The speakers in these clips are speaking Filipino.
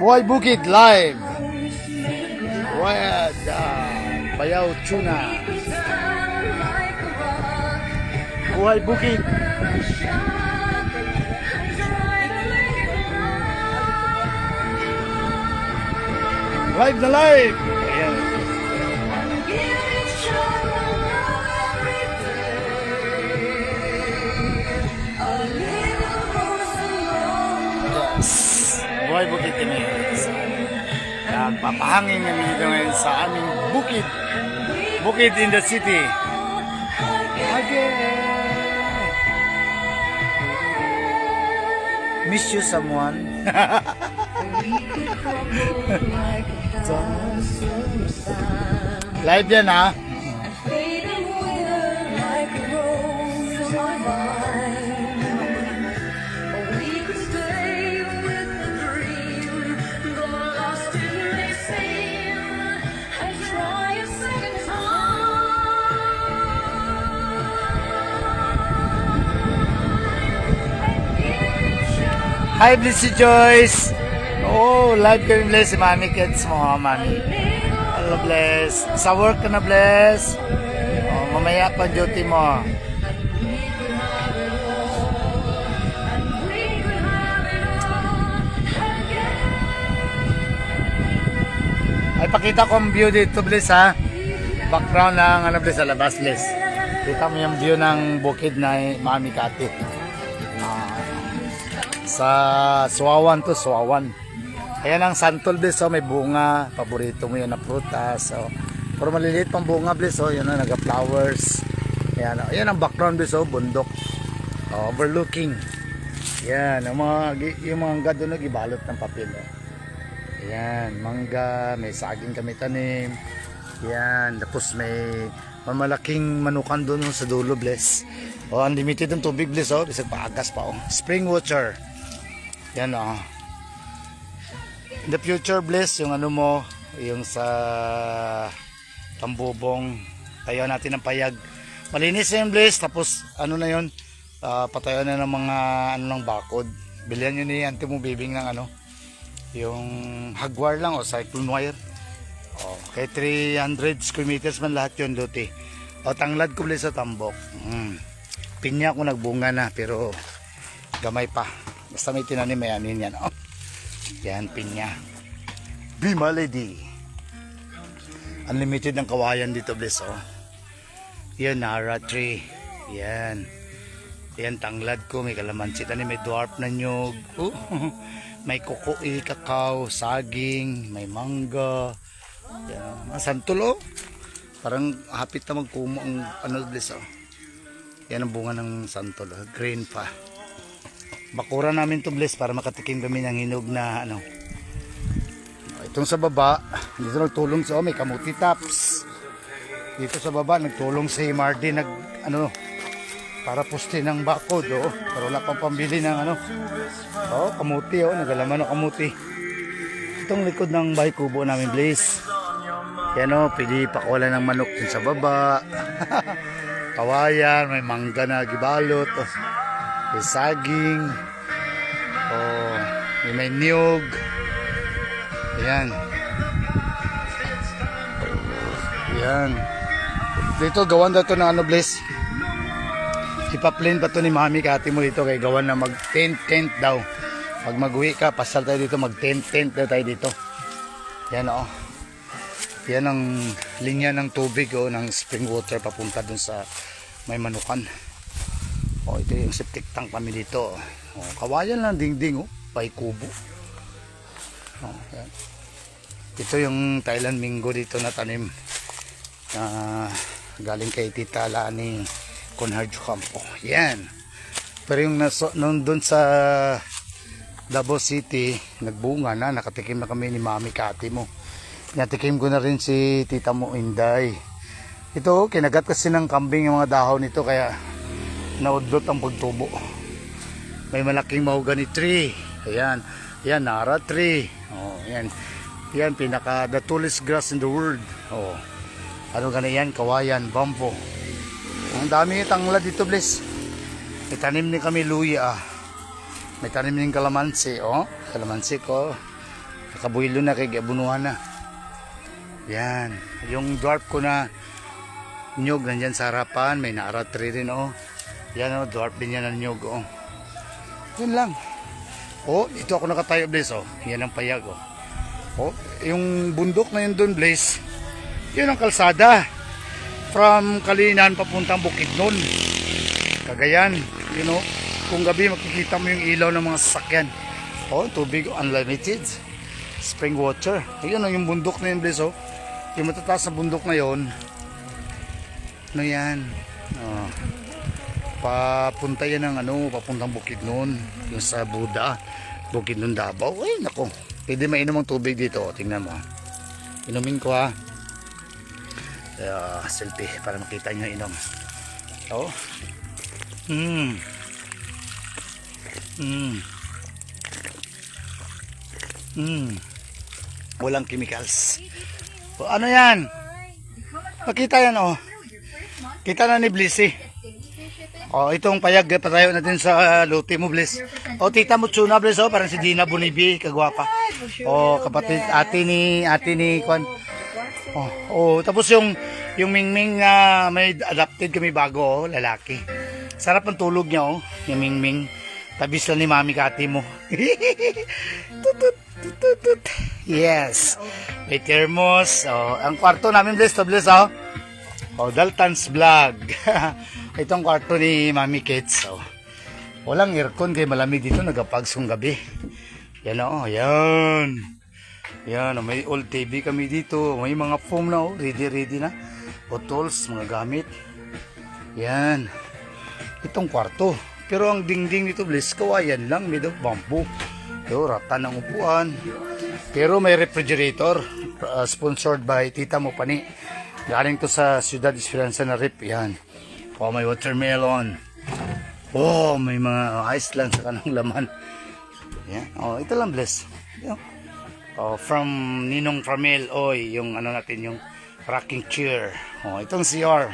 Buhay Bukid live. Wad Bayaw Tuna. Buhay Bukid. Live na live. Ayan. Buhay Bukid kami. Papahangin kami dito ngayon sa aming bukid. Bukid in the city. Again. Miss you someone. Live yan ha. Hi, Blessy Joyce. Oh, live kami, Bless. Si Mami Kids mo, Mami. Hello, Bless. Sa work ka na, Bless. Oh, mamaya pa duty mo. Ay, pakita ko ang view dito, Bless, ha. Background ng, Bless, sa labas, Bless. Kita mo yung view ng bukid na Mami Kati. Sa Suawan to, Suawan. Ayan ang santol, Bless, oh, may bunga. Paborito mo yun na prutas. So, pero maliliit pang bunga, Bless, oh, yun, naga-flowers. Ayan, oh, ayan ang background, Bless, oh, bundok. Oh, overlooking. Ayan, yung mga mangga doon, ibalot ng papel. Oh. Ayan, mangga, may saging kami tanim. Ayan, tapos may mamalaking manukan doon sa dulo, Bless. Oh, unlimited ang tubig, Bless, oh, bisag paagas pa, oh. Spring water. Yan, oh. In the future, Bless, yung ano mo, yung sa Tambubong, tayo natin ng payag. Malinis na yung, Bless, tapos ano na yun, patayo na ng mga ano ng bakod. Bilihan yun ni Auntie mo bibing ng ano, yung hagwar lang o cyclone wire. O, kay 300 square meters man lahat yun, Luti. O, tanglad ko, Bless, sa tambok. Pinya ko nagbunga na, pero gamay pa. Basta may tinanim, may anin yan. Oh. Yan, pinya. Bima Lady. Unlimited ng kawayan dito, Bless, oh. Yan, Nara tree. Yan. Yan, tanglad ko. May kalamansi tanim, may dwarf na nyug. May kukui, kakao, saging, may mangga. Yan. Santol, oh. Parang hapit na magkumo ang ano, Bless, oh. Yan ang bunga ng santol, oh. Green pa. Bakura namin to, Bless, para makatikim kami ng hinog na ano. Itong sa baba, dito nagtulong sa may kamuti tops. Dito sa baba nagtulong si Mardy ano para puste ng bakod, oh. Pero wala pang pambili ng ano. Oh, kamuti, oh, nagalaman ng kamuti. Itong likod ng bahay kubo namin, Bless. Yan, oh, pili pakawala ng manok din sa baba. Kawayan, may mangga na gibalot, oh. May saging. Oh, may niyog. Ayan. Ayan. Dito gawan daw to ng ano, Bless. Ipa-plain pa to ni Mami Kati mo dito kay gawan na mag-tent daw. Pag mag-uwi ka, pasal tayo dito, mag-tent daw tayo dito. Yan, oh. Yan ang linya ng tubig, oh, ng spring water papunta dun sa may manukan. Oh, ito yung septic tank kami dito. Oh, kawayan lang dingding, oh, pay kubo. Oh, yan. Ito yung Thailand Mingo dito na tanim. Galing kay Tita Lani Conharjo Campo. Yan. Pero yung doon sa Davao City, nagbunga na, nakatikim na kami ni Mami Kati mo. Natikim ko na rin si Tita mo Inday. Ito, kinagat kasi ng kambing yung mga dahon nito, kaya naudlot ang pagtubo. May malaking mahogany tree. Ayan. Yan, Nara tree. Oh, yan. Yan, the tallest grass in the world. Oh. Ano gani yan? Kawayan, bambo. Ang dami tanglad dito, Bless. May tanim din kami luya. May tanim din kalamansi, oh. Kalamansi ko. Nakabuhilo na kay abunuhan na. Yan. Yung dwarf ko na nyug nandyan sa harapan. May naara tree rin oh. Yan oh, dwarf din yan ang nyug oh. Yun lang. Oh, dito ako nakatayo, Blaze oh. Yan ang payag oh. Oh, yung bundok na yun doon, Blaze. Yun ang kalsada. From Kalinan papuntang Bukidnon. Cagayan, you know. Kung gabi makikita mo yung ilaw ng mga sasakyan. Oh, tubig unlimited. Spring water. Ayun yung bundok na yun, Blaze oh. Yung matataas na bundok na yun. Ano yan? Oh. Papunta yan ng ano, papuntang Bukidnon. Yung sa Buda. Bukidnon, Davao. Ay, nako. Pwede mainom ang tubig dito. Tingnan mo. Inumin ko ha. Selfie para makita nyo inom. Oh. Walang chemicals. O, ano yan? Pakita yan oh. Kita na ni Blissy. Oh, itong payag patayo natin sa luti mo, Bliss. Oh, tita mo tsuna, Bliss, oh, parang si Dina Bunibi, kagwapa. Oh, kapatid ate ni Kwan. Oh, tapos yung Mingming na may adopted kami bago, oh, lalaki. Sarap ang tulog niya, oh, yung Mingming. Tabis lang ni Mami Kati mo. Tutut. Yes. May thermos. Oh, ang kwarto namin, Bliss, to Bliss, oh. Oh, Dalton's Vlog. Itong kwarto ni Mami Kids. Oh. Walang aircon kaya malamig dito, nagapagsong gabi. Yan oh, yan. Yan, oh, may old TV kami dito. May mga foam na oh, ready na. Bottles, mga gamit. Yan. Itong kwarto. Pero ang dingding dito, Bliss, kawayan lang, made of bamboo. Yo, ratan ng upuan. Pero may refrigerator. Sponsored by Tita Mo Pani. Galing to sa Ciudad Esperanza na rip. Yan. Oh, may watermelon. Oh, may mga ice lang sa kanang laman. Yan. Oh, ito lang, Bless. Yan. Oh, from Ninong Framel. Oy, yung ano natin, yung rocking chair. Oh, itong CR.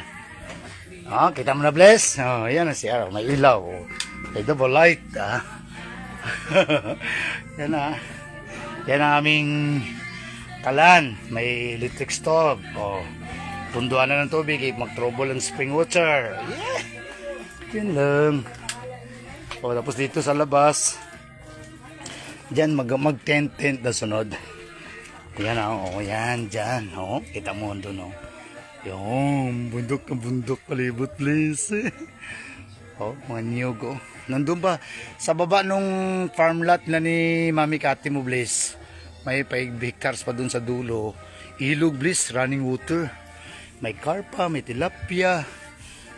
Oh, kita mo na, Bless. Oh, yan ang CR. May ilaw. Oh. May double light. Ah. Yan ah. Yan ang aming kalan. May electric stove. Oh. Punduan na ng tubig, mag-trouble ang spring water. Yeah. Yun lang. O, tapos dito sa labas, dyan mag-tent na sunod. Yan o, yan, dyan. O, kita mo doon o. Yung bundok ng bundok, palibot please. O, mga niyog o. Nandun ba, sa baba nung farm lot na ni Mami Kati mo, Bliss, may 5 hectares pa dun sa dulo. Ilog, Bliss, running water. May karpa, may tilapia,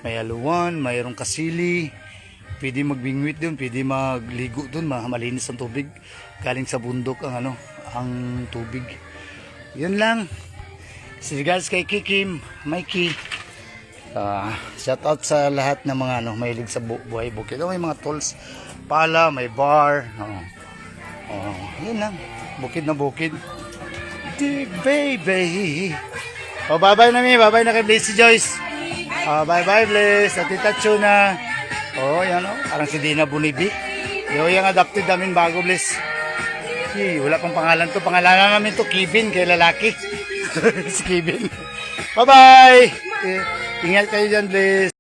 may aluwan, mayroong kasili. Pwede magbingwit doon, pwede magligo doon, malinis ang tubig. Galing sa bundok ang ang tubig. Yun lang. Regards kay Kikim, Mikey. Shout out sa lahat ng mga mahilig sa buhay bukid. May mga tools, pala, may bar. Yun lang. Bukid na bukid. Dig baby. Oh, bye-bye na mi. Bye-bye na kay Blissy Joyce. Bye-bye, Bliss. At Tita Chuna. Oh, yan o. Parang si Dina Bunibi. Yung adopted namin bago, Bliss. Wala pang pangalan to. Pangalanan namin to, Kevin, kay lalaki. Si Kevin. Bye-bye. Ingat kayo dyan, Bliss.